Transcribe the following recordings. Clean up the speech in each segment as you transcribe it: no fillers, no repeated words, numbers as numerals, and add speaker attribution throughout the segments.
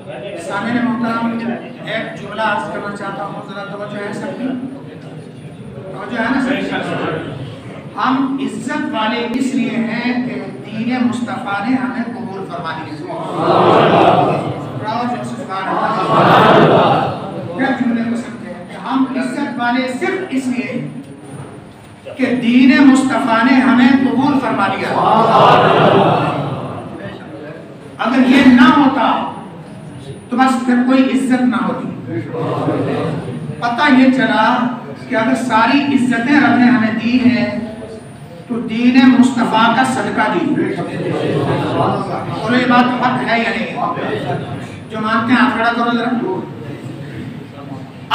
Speaker 1: سامعین محترم، ایک جملہ عرض کرنا چاہتا ہوں، ذرا توجہ ہے سب کی؟ توجہ ہے نا سب کی؟ ہم عزت والے اس لیے ہیں کہ دین مصطفیٰ نے ہمیں قبول فرما لیا۔ کیا جملے کو سمجھے کہ ہم عزت والے صرف اس لیے کہ دین مصطفیٰ نے ہمیں قبول فرما لیا۔ اگر یہ نہ ہوتا تو بس پھر کوئی عزت نہ ہوتی۔ پتہ یہ چلا کہ اگر ساری عزتیں رب نے ہمیں دی ہیں تو دین مصطفیٰ کا صدقہ دی۔ اور یہ بات حق ہے یا نہیں؟ جو مانتے ہیں ہاتھ کھڑا کرو ذرا۔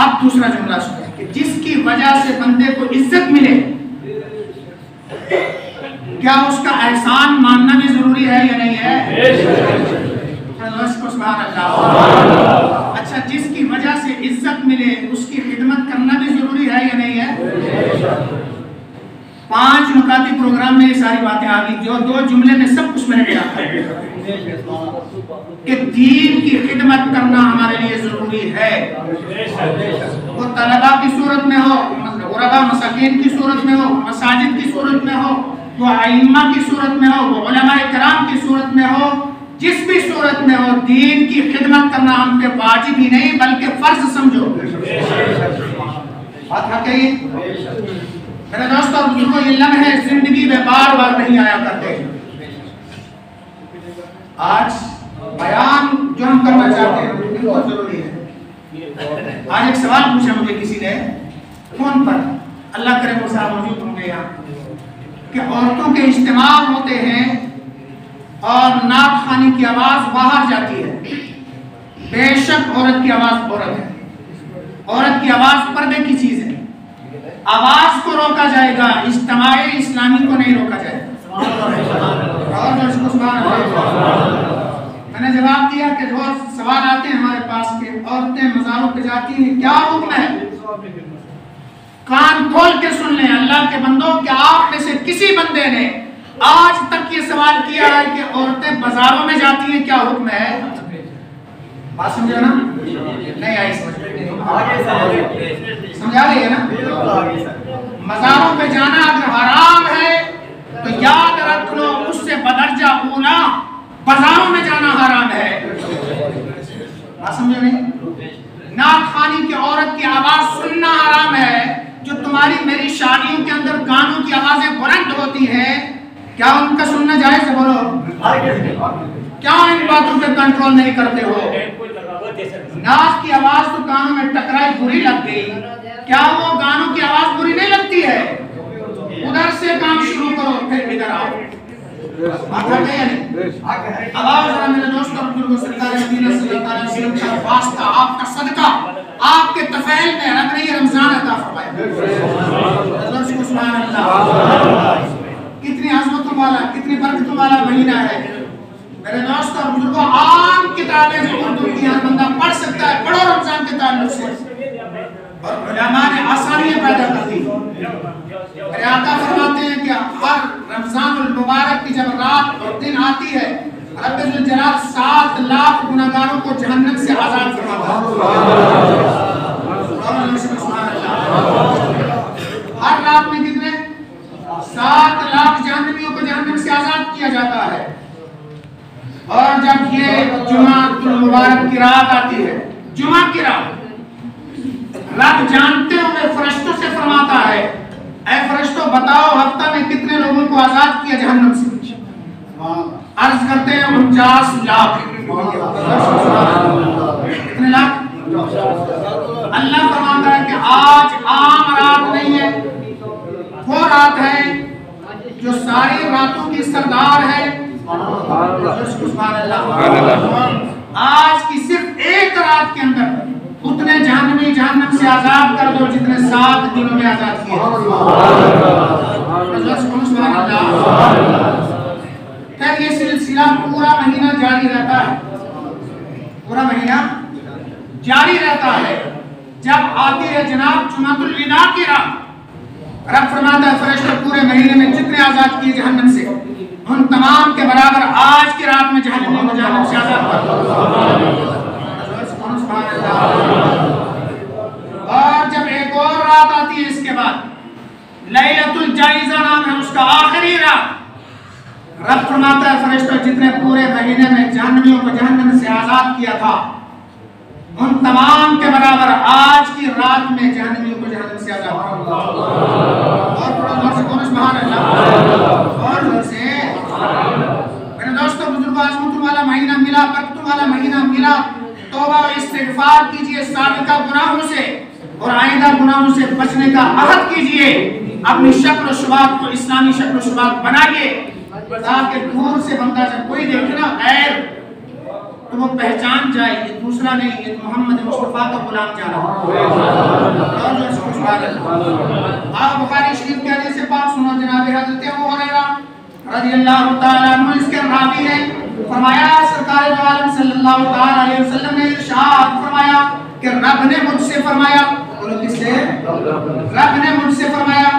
Speaker 1: اب دوسرا جملہ سنیں کہ جس کی وجہ سے بندے کو عزت ملے، کیا اس کا احسان ماننا بھی ضروری ہے یا نہیں ہے؟ سبحان اللہ۔ اچھا، جس کی وجہ سے عزت ملے اس کی خدمت کرنا بھی ضروری ہے یا نہیں ہے؟ 5 نکاتی پروگرام میں یہ ساری باتیں آ گئی، جو 2 جملے میں سب کچھ میں نے کہا کہ دین کی خدمت کرنا ہمارے لیے ضروری ہے۔ وہ طلباء کی صورت میں ہو، غرباء مساکین کی صورت میں ہو، مساجد کی صورت میں ہو، وہ ائمہ کی صورت میں ہو، وہ علماء کرام کی صورت میں ہو، جس بھی صورت میں ہو، دین کی خدمت کرنا ہم پہ واجب ہی نہیں بلکہ فرض سمجھو۔ بات حق ہے یہ؟ میرے دوست اور بزرگوں، یہ لمحے زندگی میں بار بار نہیں آیا کرتے۔ آج بیان جو ہم کرنا چاہتے ہیں بہت ضروری ہے۔ آج ایک سوال پوچھا مجھے کسی نے فون پر، اللہ کرے وہ صاحب موجود ہوں گے یہاں، کہ عورتوں کے اجتماع ہوتے ہیں اور نعت خوانی کی آواز باہر جاتی ہے۔ بے شک عورت کی آواز عورت ہے، عورت کی آواز پردے کی چیز ہے، آواز کو روکا جائے گا، اجتماع اسلامی کو نہیں روکا جائے گا۔ میں نے جواب دیا کہ جو سوال آتے ہیں ہمارے پاس کہ عورتیں مزاروں پہ جاتی ہیں، کیا حکم ہے؟ کان کھول کے سن لیں اللہ کے بندوں، کہ آپ میں سے کسی بندے نے آج تک یہ سوال کیا ہے کہ عورتیں بازاروں میں جاتی ہیں، کیا حکم ہے؟ بات سمجھو نا؟ نہیں آئی سمجھ سمجھا رہی ہے نا؟ مزاروں پہ جانا اگر حرام ہے تو یاد رکھ لو اس سے بدرجہ اولا بازاروں میں جانا حرام ہے۔ بات سمجھو نہیں؟ نعت خوانی کی عورت کی آواز سننا حرام ہے۔ جو تمہاری میری شادیوں کے اندر گانوں کی آوازیں بلند ہوتی ہیں، کیا ان کا سننا جائز ہے؟ بولو، کیا ان باتوں پہ کنٹرول نہیں کرتے ہو؟ نعت کی آواز تو کانوں میں ٹکرائی، بری لگ گئی، کیا وہ گانوں کی آواز بری نہیں لگتی ہے؟ ادھر سے کام شروع کرو، پھر ادھر آؤ۔ آگے ہے یا نہیں؟ اب آؤ ذرا میرے دوست اور بزرگوں، سرکار مدینہ صلی اللہ علیہ وسلم کا واسطہ، آپ کا صدقہ، آپ کے طفیل میں رب نے یہ رمضان عطا فرمایا۔ سبحان اللہ، کتنی عظمتوں والا، کتنی برکتوں والا مہینہ ہے۔ میرے دوست اور بزرگوں، عام کتابیں جو اردو کی ہر بندہ پڑھ سکتا ہے، پڑھو رمضان کے تعلق سے، اور علماء نے آسانیاں پیدا کر دی۔ میرے آقا فرماتے ہیں کہ ہر رمضان المبارک کی جب رات اور دن آتی ہے، رب الجلال 7 لاکھ گناہگاروں کو جہنم سے آزاد فرماتا ہے۔ ہر رات میں کتنے؟ 7 لاکھ جہنمیوں کو جہنم سے آزاد کیا جاتا ہے۔ اور جب یہ جمعہ المبارک کی رات آتی ہے، جمعہ کی رات، رب جانتے ہوئے فرشتوں سے فرماتا ہے، اے فرشتوں بتاؤ ہفتہ میں کتنے لوگوں کو آزاد کیا جہنم سے؟ عرض کرتے ہیں 49 لاکھ۔ کتنے لاکھ؟ اللہ فرماتا ہے کہ آج عام رات نہیں ہے، وہ رات ہے جو ساری راتوں کی سردار ہے۔ آج کی صرف ایک رات کے اندر اتنے جہنمی جہنم سے آزاد کر دو جتنے 7 دنوں میں آزاد کیے۔ خیر، یہ سلسلہ پورا مہینہ جاری رہتا ہے، پورا مہینہ جاری رہتا ہے۔ جب آتی ہے جناب جمعۃ الوداع کی رات، رب فرماتا ہے فرشتوں پورے مہینے میں جتنے آزاد کیے جہنم سے، ان تمام کے برابر آج کی رات میں جہنم سے آزاد کر دو۔ سے آزاد کیا تھا ان تمام کے برابر آج کی رات میں جہنمیوں کو جہنم سے آزاد کروں گا۔ اور تھوڑا زور سے کون سبحان اللہ، اور زور سے۔ میرے دوستوں بزرگوں، عظمتوں والا مہینہ ملا، برکتوں والا مہینہ ملا، توبہ اور استغفار کیجئے سابقہ گناہوں سے اور آئندہ گناہوں سے بچنے کا عہد کیجئے، اپنی شکل و شباہت کو اسلامی شکل و شباہت بنائیے تاکہ دور سے بندہ جب کوئی دیکھے نا غیر تو وہ پہچان جائے یہ دوسرا نہیں، یہ محمد مصطفیٰ کا غلام جا رہا ہے۔ آپ بخاری شریف کے حدیث پاک سنو جناب حضرت ابو ہریرہ رضی اللہ تعالیٰ عنہ اس کے راوی ہیں، فرمایا سرکار دو عالم صلی اللہ تعالیٰ علیہ وسلم نے ارشاد فرمایا کہ رب نے مجھ سے فرمایا، بولو کس سے؟ رب نے مجھ سے فرمایا،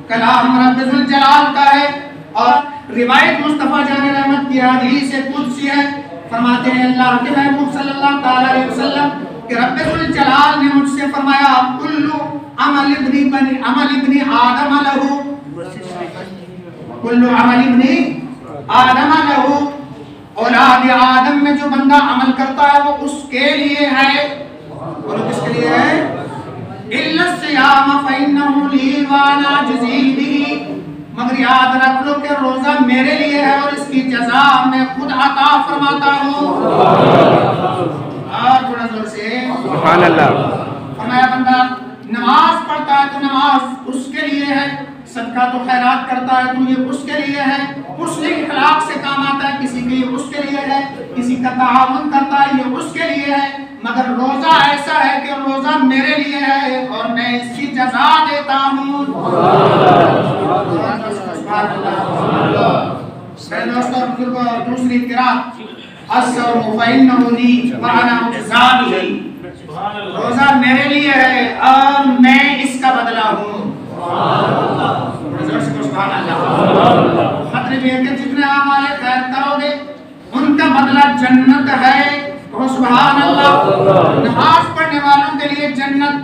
Speaker 1: کلام رب ذوالجلال کا ہے اور روایت مصطفیٰ جان رحمت کی حدیث قدسی ہے۔ فرماتے ہیں اللہ کے محبوب صلی اللہ تعالیٰ علیہ وسلم کہ رب ذوالجلال نے مجھ سے فرمایا کل عمل ابن آدم لہو، کل عمل ابن آدم لہو، اولاد آدم میں جو بندہ عمل کرتا ہے وہ اس کے لیے ہے، اور کس کے لیے ہے؟ الا الصیام فإنہ لی وانا اجزی بہ، مگر یاد رکھ لو کہ روزہ میرے لیے ہے اور اس کی جزا میں خود عطا فرماتا ہوں۔ اور تھوڑا زور سے سبحان اللہ۔ فرمایا بندہ نماز پڑھتا ہے تو نماز اس کے لیے ہے، صدقہ تو خیرات کرتا ہے تو یہ اس کے لیے ہے، حسن اخلاق سے کام آتا ہے کسی کے یہ اس کے لیے ہے، کسی کا تعاون کرتا ہے یہ اس کے لیے ہے، مگر روزہ ایسا ہے کہ روزہ میرے لیے ہے اور میں اس کی جزا دیتا ہوں۔ میرے دوستوں بزرگوں، دوسری قرات الصوم فإنہ لی وأنا أجزی بہ، روزہ میرے لیے ہے اور میں اس کا بدلہ ہوں۔ سبحان اللہ۔ مطلب یہ کہ جتنے اعمال خیر کرو گے ان کا بدلہ جنت ہے۔ سبحان اللہ۔ نماز پڑھنے والوں کے لیے جنت،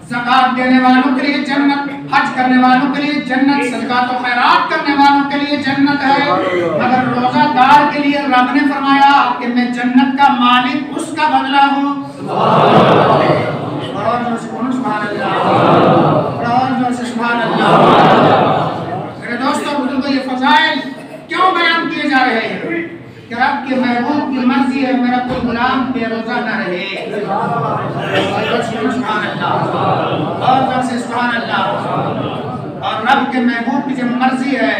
Speaker 1: زکات دینے والوں کے لیے جنت، حج کرنے والوں کے لیے جنت، صدقات و خیرات کرنے والوں کے لیے جنت ہے، مگر روزہ دار کے لیے رب نے فرمایا کہ میں جنت کا مالک اس کا بدلہ ہوں۔ سبحان اللہ۔ میرے دوستوں بزرگوں، یہ فضائل کیوں بیان کیے جا رہے ہیں کہ رب کے محبوب کی مرضی ہے میرا کوئی غلام بے روزہ نہ رہے۔ سبحان اللہ، اور سے سبحان اللہ۔ اور رب کے محبوب کی جب مرضی ہے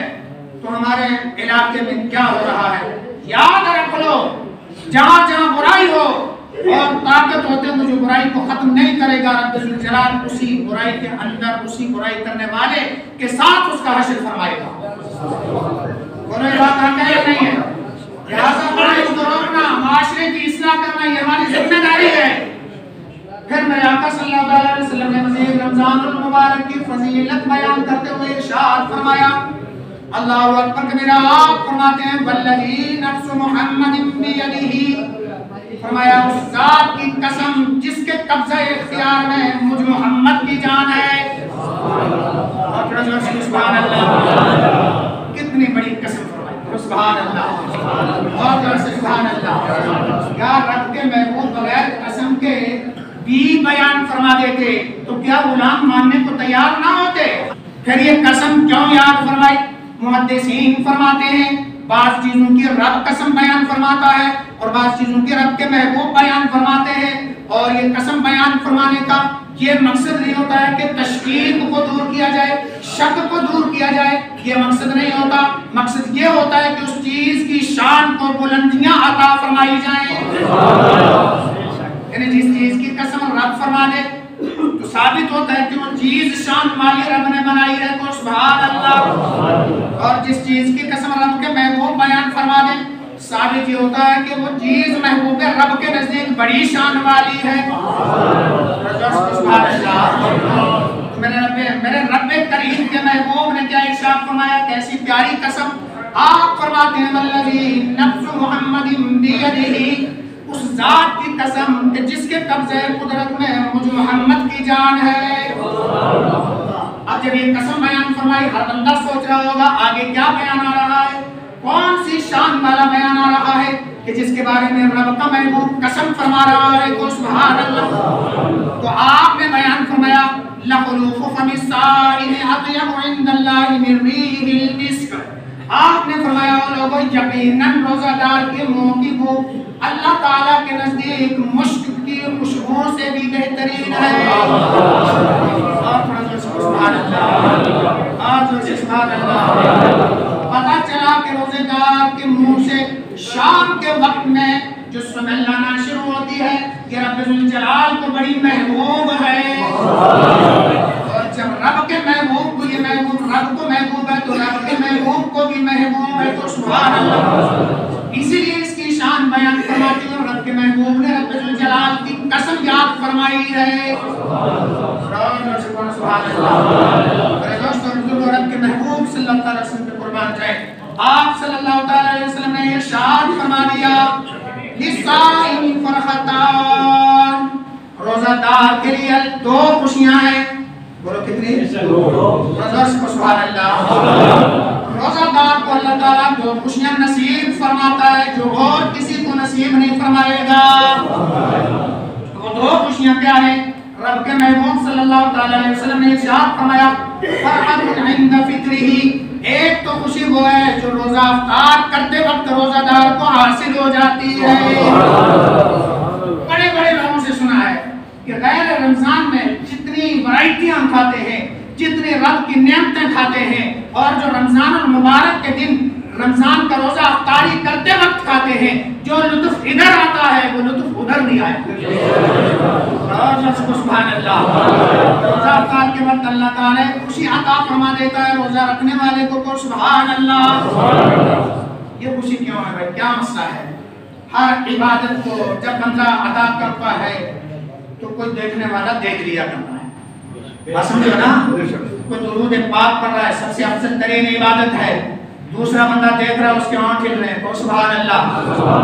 Speaker 1: تو ہمارے علاقے میں کیا ہو رہا ہے یاد رکھ لو، جہاں جہاں برائی ہو اور طاقت ہوتے ہیں تو جو برائی کو ختم نہیں کرے گا رب ذوالجلال اسی برائی کے اندر اسی برائی کرنے والے کے ساتھ اس کا حشر فرمائے گا۔ بولے بات نہیں ہے، لہٰذا برائی کو روکنا، معاشرے کی اصلاح کرنا یہ ہماری ذمہ داری ہے۔ پھر میرے آقا صلی اللہ علیہ وسلم نے مزید رمضان المبارک کی فضیلت بیان کرتے ہوئے ارشاد فرمایا، اللہ اکبر کبیرہ، آپ فرماتے ہیں والذی نفس محمد بیدہ، فرمایا اس ذات کی قسم جس کے قبضہ اختیار میں مجھ محمد کی جان ہے۔ سبحان اللہ، کتنی بڑی قسم فرمائی، سبحان اللہ، اور سبحان اللہ۔ یا رب کے محبوب بغیر قسم کے بھی بیان فرما دیتے تو کیا غلام ماننے کو تیار نہ ہوتے؟ پھر یہ قسم کیوں یاد فرمائی؟ محدثین فرماتے ہیں بعض چیزوں کی رب قسم بیان فرماتا ہے اور بعض چیزوں کی رب کے محبوب بیان فرماتے ہیں، اور یہ قسم بیان فرمانے کا یہ مقصد نہیں ہوتا ہے کہ تشکیک کو دور کیا جائے، شک کو دور کیا جائے، یہ مقصد نہیں ہوتا۔ مقصد یہ ہوتا ہے کہ اس چیز کی شان کو بلندیاں عطا فرمائی جائیں، یعنی جس چیز کی قسم رب فرما دے تو ثابت ہوتا ہے کہ وہ چیز شان والی رب نے بنائی ہے، تو سبحان اللہ۔ اور جس چیز کی قسم رب کے محبوب بیان فرما دے ثابت یہ ہوتا ہے کہ وہ چیز محبوب رب کے نزدیک بڑی شان والی ہے۔ سبحان اللہ۔ میرے رب کریم کے محبوب نے کیا ارشاد فرمایا، کیسی پیاری قسم۔ آپ فرماتے ہیں والذی نفس محمد بیدہ، اس ذات کی قسم کہ جس کے قبضے قدرت میں مجھ محمد کی جان ہے۔ اب جب یہ قسم بیان فرمائی ہر بندہ سوچ رہا ہوگا آگے کیا بیان آ رہا ہے، کون سی شان والا بیان آ رہا ہے؟ کہ جس کے بارے میں رب کا محبوب قسم فرما رہا ہے کہ سبحان اللہ، تو آپ نے بیان فرمایا لَخُلُوفُ فَمِ الصَّائِمِ أَطْيَبُ عِندَ اللَّهِ مِن رِّيحِ الْمِسْكِ۔ آپ نے فرمایا لوگوں یقیناً روزہ دار کے منہ کی بو اللہ تعالیٰ کے نزدیک مشک کی خوشبو سے بھی بہترین ہے۔ سبحان اللہ، سبحان اللہ۔ پتہ چلا کہ روزے دار کے منہ سے شام کے وقت میں جو سمیل لانا شروع ہوتی ہے یہ رب ذوالجلال کو بڑی محبوب ہے، اور جب رب کے محبوب کو یہ محبوب رب کو محبوب ہے تو رب کے محبوب کو بھی محبوب ہے، تو سبحان اللہ۔ اسی لیے اس کی شان بیان فرماتی ہے، رب کے محبوب نے رب ذوالجلال کی قسم یاد فرمائی ہے۔ سبحان اللہ۔ میرے دوستوں بزرگوں، رب کے محبوب صلی اللہ علیہ وسلم پہ قربان جائے، آپ صلی اللہ علیہ وسلم نے ارشاد فرما دیا لِلصَّائِمِ فَرْحَتَانِ، روزہ دار کے لیے دو خوشیاں ہیں۔ بولو کتنی؟ سبحان اللہ۔ روزہ دار کو اللہ تعالیٰ دو خوشیاں نصیب فرماتا ہے جو اور کسی کو نصیب نہیں فرمائے گا۔ وہ دو خوشیاں کیا ہیں؟ رب کے محبوب صلی اللہ علیہ وسلم نے ارشاد فرمایا فرحۃ عند فطرہ، ایک تو خوشی وہ ہے جو روزہ افطار کرتے وقت روزہ دار کو حاصل ہو جاتی ہے۔ بڑے بڑے لوگوں سے سنا ہے کہ غیر رمضان میں جتنی ورائٹیاں کھاتے ہیں، جتنے رب کی نعمتیں کھاتے ہیں، اور جو رمضان المبارک کے دن رمضان کا روزہ افطاری کرتے وقت کھاتے ہیں، جو لطف ادھر آتا ہے وہ لطف ادھر نہیں آئے۔ سبحان اللہ۔ روزہ افطار کے وقت اللہ تعالیٰ خوشی عطا فرما دیتا ہے روزہ رکھنے والے کو، سبحان اللہ۔ یہ خوشی کیوں ہے بھائی؟ کیا مسئلہ ہے؟ ہر عبادت کو جب بندہ ادا کرتا ہے تو کوئی دیکھنے والا دیکھ لیا کرتا ہے، بات سمجھو نا؟ کوئی درود پاک پڑھ رہا ہے، سب سے افضل ترین عبادت ہے، دوسرا بندہ دیکھ رہا ہے، اس کے آنکھ کھل رہے ہیں، تو سبحان اللہ۔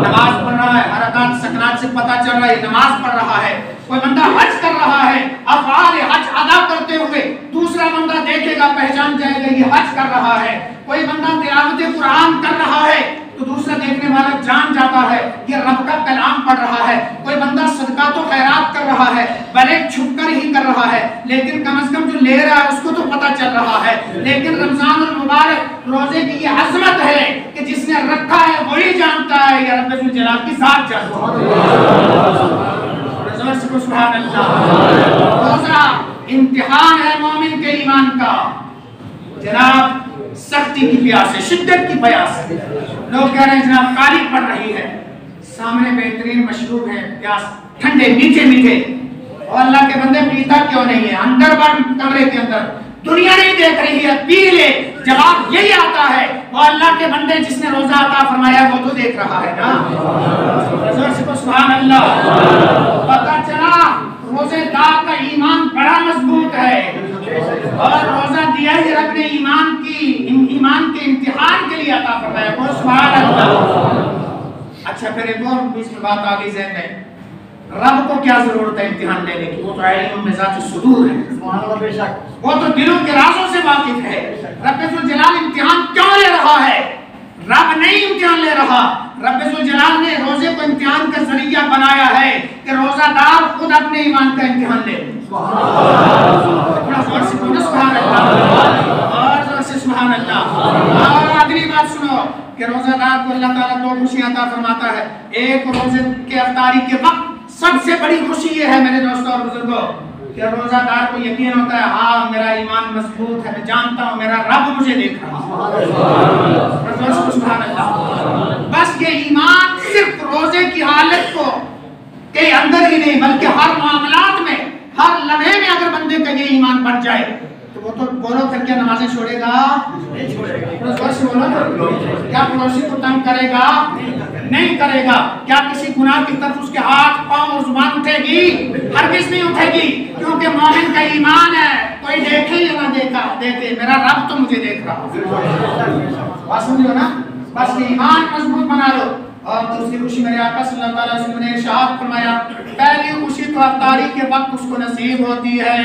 Speaker 1: نماز پڑھ رہا ہے، حرکات سکنات سے پتہ چل رہا ہے نماز پڑھ رہا ہے۔ کوئی بندہ حج کر رہا ہے، افعال حج ادا کرتے ہوئے دوسرا بندہ دیکھے گا، پہچان جائے گا یہ حج کر رہا ہے۔ کوئی بندہ تلاوت قرآن کر رہا ہے تو دوسرا دیکھنے والا جان جاتا ہے یہ رب کا کلام پڑھ رہا ہے۔ کوئی بندہ صدقات و خیرات کر رہا ہے، بھلے چھپ کر ہی کر رہا ہے، لیکن کم از کم جو لے رہا ہے اس کو تو پتہ چل رہا ہے۔ لیکن رمضان المبارک روزے کی یہ عظمت ہے کہ جس نے رکھا ہے وہی جانتا ہے، یہ رب ذوالجلال کی ذات جانتا ہے۔ سبحان اللہ۔ دوسرا امتحان ہے مومن کے ایمان کا، جناب سختی کی پیاس ہے، شدت کی پیاس ہے۔ لوگ کہہ رہے ہیں جناب کالی پڑ رہی ہے، سامنے بہترین مشروب ہے، پیاس ٹھنڈے میٹھے میٹھے، اور اللہ کے بندے پیتا کیوں نہیں ہے؟ اندر بند کمرے کے اندر دنیا نہیں دیکھ رہی ہے، پی لے۔ جواب یہی آتا ہے وہ اللہ کے بندے جس نے روزہ عطا فرمایا وہ تو دیکھ رہا ہے نا۔ سبحان اللہ۔ پتہ چلا روزے دار کا ایمان بڑا مضبوط ہے، اور روزہ دیا ہی رب نے ایمان کے امتحان کے لیے عطا فرمایا، سبحان اللہ۔ اچھا پھر ایک اور بیچ میں بات آگئی ذہن میں، رب کو کیا ضرورت ہے امتحان لینے کی؟ وہ تو علم بذات الصدور ہے، سبحان اللہ، بے شک وہ تو دلوں کے رازوں سے واقف ہے۔ رب ذوالجلال امتحان کیوں لے رہا ہے؟ رب نہیں امتحان لے رہا، رب ذوالجلال نے روزے کو امتحان کا ذریعہ بنایا ہے کہ روزہ دار خود اپنے ایمان کا امتحان لے۔ سبحان اللہ، اور زور سے سبحان اللہ۔ اور اگلی بات سنو کہ روزہ دار کو اللہ تعالیٰ دو خوشیاں عطا فرماتا ہے۔ ایک روزے کے افطاری کے وقت سب سے بڑی خوشی یہ ہے میرے دوستوں اور بزرگوں کہ روزہ دار کو یقین ہوتا ہے ہاں میرا ایمان مضبوط ہے، میں جانتا ہوں میرا رب مجھے دیکھ رہا ہے۔ سبحان اللہ۔ بس یہ ایمان صرف روزے کی حالت کو کے اندر ہی نہیں بلکہ ہر معاملات میں، ہر لمحے میں اگر بندے کا یہ ایمان بن جائے تو وہ تو بولو پھر کیا نمازیں چھوڑے گا؟ نہیں چھوڑے گا۔ کیا پڑوسی کو تنگ کرے گا؟ نہیں کرے گا۔ کیا کسی گناہ کی طرف اس کے ہاتھ پاؤں اور زبان اٹھے گی؟ ہرگز نہیں اٹھے گی، کیونکہ مومن کا ایمان ہے کوئی دیکھے یا نہ دیکھے میرا رب تو مجھے دیکھ رہا ہے۔ بات سمجھو نا؟ بس ایمان مضبوط بنا لو۔ اور دوسری خوشی میرے آقا صلی اللہ علیہ وسلم نے ارشاد فرمایا پہلی خوشی تو افطاری کے وقت اس کو نصیب ہوتی ہے،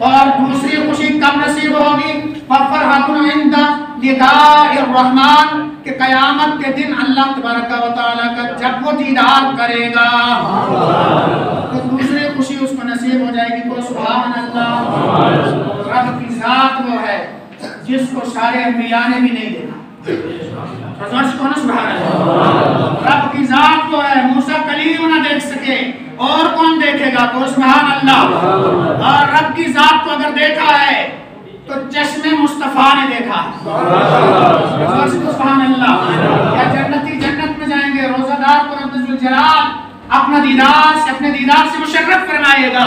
Speaker 1: اور دوسری خوشی کب نصیب ہوگی؟ فَفَرْحَةٌ عِنْدَ لِقَاءِ الرَّحْمَٰنِ، کہ قیامت کے دن اللہ تبارک و تعالیٰ کا جب وہ دیدار کرے گا تو دوسری خوشی اس کو نصیب ہو جائے گی. کو سبحان اللہ. رب کی ذات وہ ہے جس کو سارے انبیاء نے بھی نہیں دیکھا. سبحان اللہ. رب کی ذات وہ ہے موسیٰ کلیم نہ دیکھ سکے اور کون دیکھے گا. کو سبحان اللہ. اور رب کی ذات کو اگر دیکھا ہے تو چشم مصطفیٰ نے دیکھا. سبحان اللہ. کیا جنتی جنت میں جائیں گے, روزہ دار کو رب ذوالجلال اپنے دیدار سے مشرف فرمائے گا.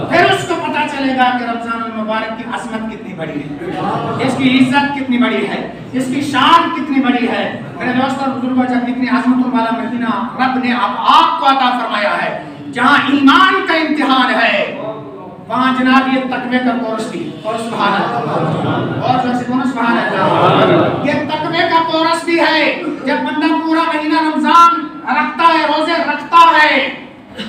Speaker 1: پھر اس کو پتہ چلے گا کہ رمضان المبارک کی عظمت کتنی بڑی ہے, اس کی عزت کتنی بڑی ہے, اس کی شان کتنی بڑی ہے. میرے دوست اور بزرگوں, جب اتنی عظمت والا مہینہ رب نے اب آپ کو عطا فرمایا ہے, جہاں ایمان کا امتحان ہے, وہاں جناب یہ تقوی کا کورس بھی. اور سبحان اللہ. اور سبحان اللہ. یہ تقوی کا کورس بھی ہے. جب بندہ پورا مہینہ رمضان رکھتا ہے, روزے رکھتا ہے,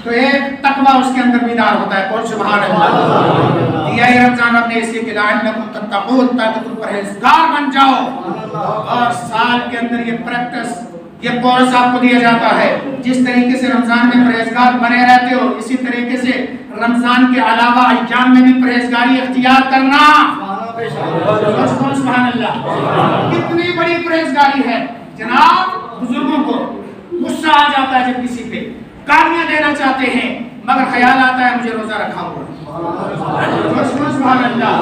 Speaker 1: تو ایک تقوی اس کے اندر بیدار ہوتا ہے. اور سبحان اللہ. یہ رمضان رب نے اس لیے کہ لعلکم تتقون, تاکہ تم پرہیزگار بن جاؤ. اور سال کے اندر یہ پریکٹس, یہ کورس آپ کو دیا جاتا ہے. جس طریقے سے رمضان میں پرہیزگار بنے رہتے ہو, اسی طریقے سے رمضان کے علاوہ ایام میں بھی پرہیزگاری اختیار کرنا. سبحان اللہ. کتنی بڑی پرہیزگاری ہے جناب. بزرگوں کو غصہ آ جاتا ہے جب کسی پہ گالیاں دینا چاہتے ہیں, مگر خیال آتا ہے مجھے روزہ رکھا ہوا. سبحان اللہ.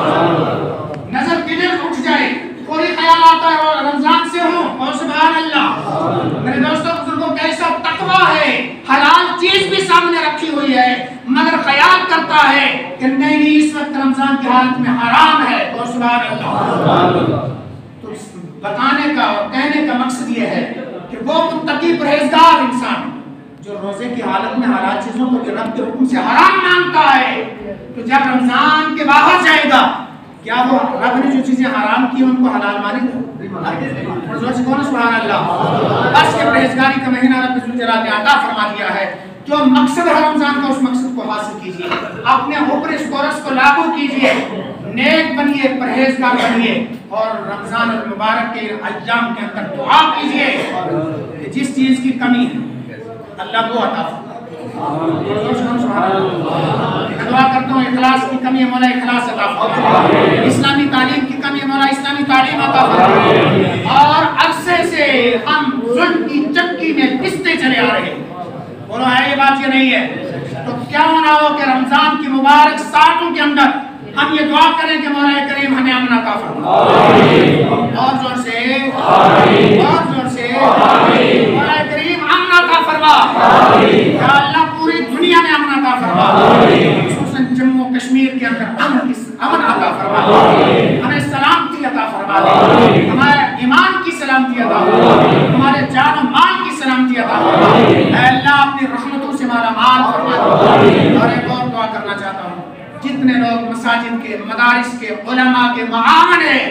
Speaker 1: نظر کدھر اٹھ جائے, کوئی خیال آتا ہے اور رمضان سے ہوں. اور سبحان اللہ. میرے دوستوں بزرگوں, کیسا تقویٰ ہے. حلال چیز بھی سامنے رکھی ہوئی ہے, مگر خیال کرتا ہے کہ نہیں اس وقت رمضان کی حالت میں حرام ہے. اور سبحان اللہ. تو بتانے کا اور کہنے کا مقصد یہ ہے کہ وہ متقی پرہیزگار انسان جو روزے کی حالت میں حلال چیزوں کو رب کے حکم سے حرام مانتا ہے, تو جب رمضان کے باہر جائے گا, کیا وہ رب نے جو چیزیں حرام کی ان کو حلال مانے گا؟ سبحان اللہ. بس یہ پرہیزگاری کا مہینہ رب ذوالجلال نے عطا فرما دیا ہے. جو مقصد ہے رمضان کا, اس مقصد کو حاصل کیجئے, اپنے اوپر اس کورس کو لاگو کیجئے, نیک بنیے, پرہیزگار بنیے, اور رمضان المبارک کے ایام کے اندر دعا کیجئے کہ جس چیز کی کمی ہے اللہ کو عطا فرمائے. دعا کرتا ہوں اخلاص کی کمی ہے مولا اخلاص عطا فرمائے, اسلامی تعلیم کی کمی ہے مولا اسلامی تعلیم عطا فرمائے. اور عرصے سے ہم ظلم کی چکی میں پستے چلے آ رہے ہیں. بولو ہے یہ بات یہ نہیں ہے تو کیا نہ ہو کہ رمضان کی مبارک ساعتوں کے اندر ہم یہ دعا کریں کہ مولا کریم ہمیں امن عطا فرمائے. اور زور سے, اور زور سے, مولا کریم امن عطا فرما. یا اللہ پوری دنیا میں امن عطا فرما, خصوصاً جموں کشمیر کے اندر امن عطا فرما. ہمیں سلامتی عطا فرما, ہمارے ایمان کی سلامتی عطا فرما, ہمارے جان و مال کی سلامتی عطا فرما. اے اللہ اپنی رحمتوں سے ہمارا مال فرما. اور ایک اور دعا کرنا چاہتا ہوں, جتنے لوگ مساجد کے, مدارس کے, علماء کے معاون ہیں,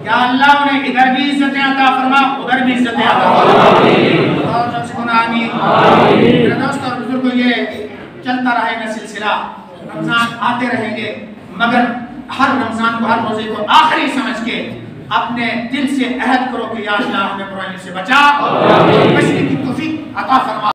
Speaker 1: یا اللہ انہیں ادھر بھی عزتیں عطا فرما, ادھر بھی عزتیں عطا فرما. اور سب سے کہنا آمین. میرے دوست اور بزرگوں, یہ چلتا رہے گا سلسلہ, رمضان آتے رہیں گے, مگر ہر رمضان کو, ہر روزے کو آخری سمجھ کے اپنے دل سے عہد کرو کہ یا اللہ ہمیں برائیوں سے بچا, بچنے کی توفیق عطا فرما.